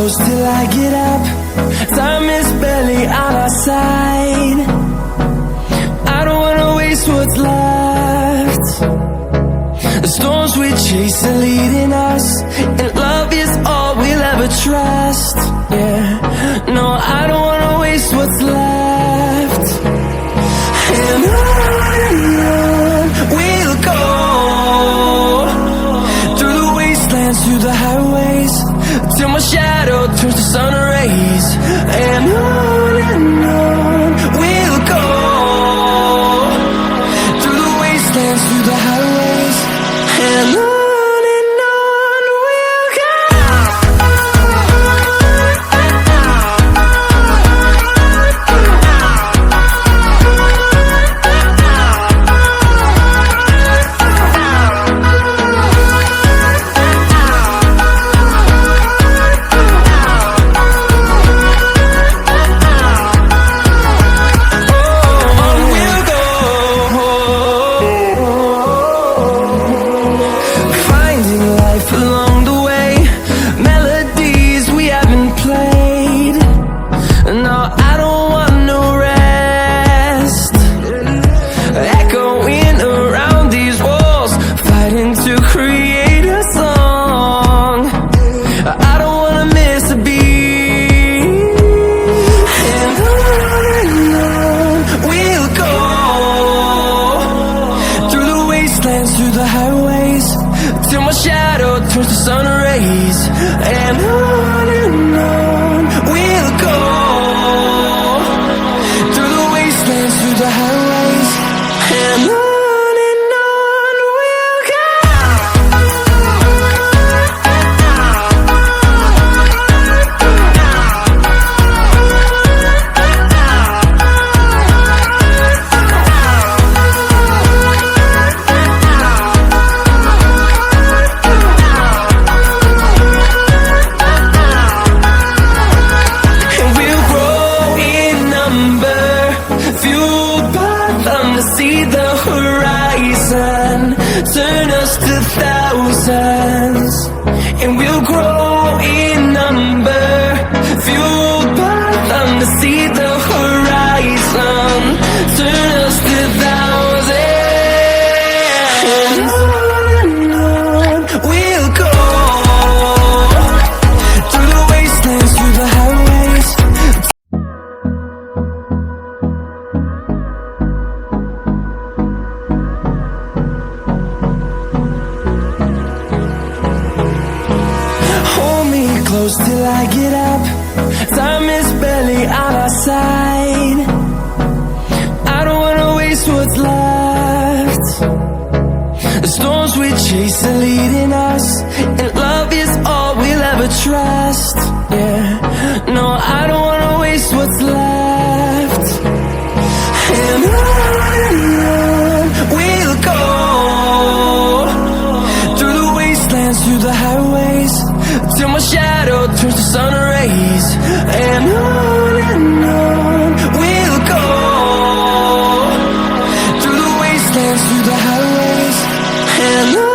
close till I get up. Time is barely on our side. I don't wanna waste what's left. The storms we chase are leading us, and love is all we'll ever trust. Yeah, no, I don't wanna waste what's left. And on we'll go, through the wastelands, through the highways, till my shadow turns to sun rays. And on we'll go, through the wastelands, through the highways, and on we'll go. Through the highways, till my shadow turns to sun rays. And on we'll go, through the wastelands, through the highways, and on we'll go. See the horizon, turn us to thousands, and we'll grow in number, fueled by them to see the horizon, turn us to thousands. And on we'll go, through the wastelands, through the highways. Close till I get up. Time is barely on our side. I don't wanna waste what's left. The storms we chase are leading us, and love is all we'll ever trust. Yeah, no, I don't wanna waste what's left. And on we'll go, through the wastelands, through the highways, till my shadow turns to sun rays. And on we'll go, through the wastelands, through the highways, and on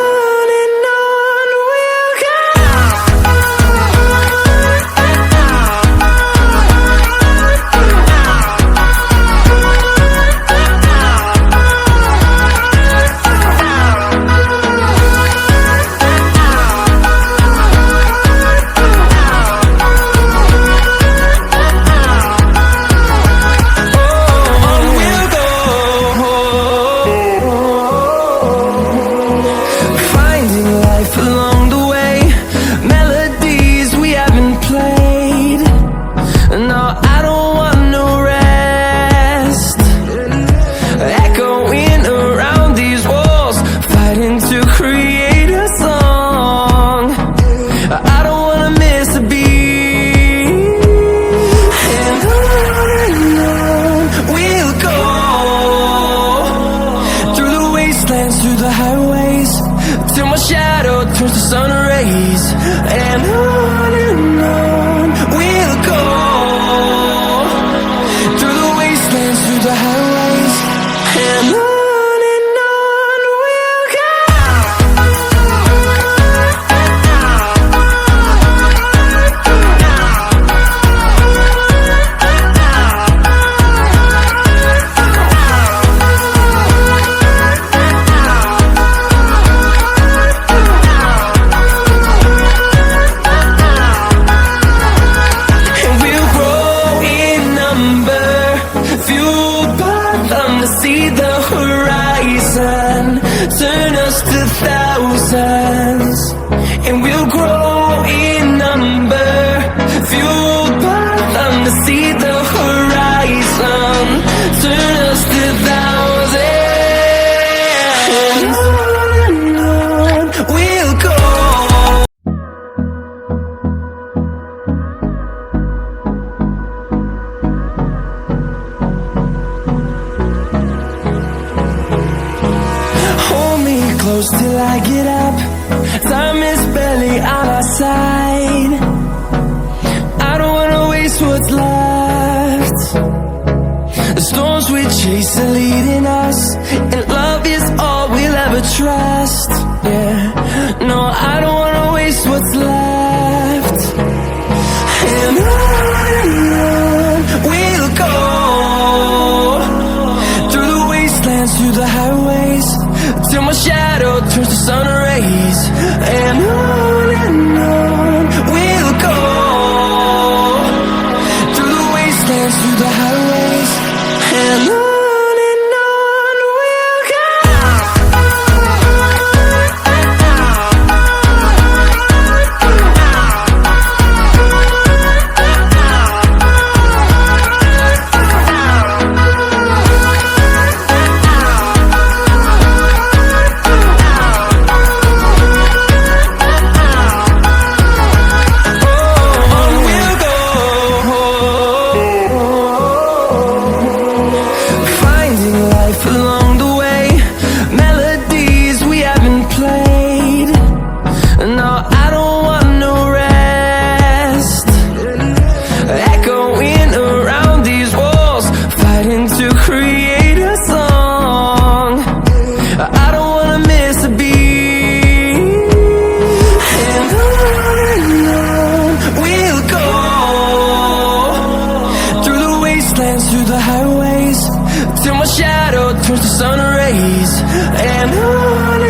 see the horizon, turn us to thousands, and we'll grow in number, fueled by them to see the horizon, turn us to thousands, and on we'll go. Close till I get up, time is barely on our side. I don't wanna waste what's left. The storms we chase are leading us, and love is all we'll ever trust. Yeah, no, I don't wanna waste what's left. And on we'll go, through the wastelands, through the highways, till my shadow turns to sun rays. And on we'll go, through the wastelands, through the highways, and on we'll go. Along the way, melodies we haven't played. No, I don't want no rest, echoing around these walls, fighting to create a song. I don't wanna miss a beat. And on we'll go, through the wastelands, through the highways, till my shadow turns to sun rays. And on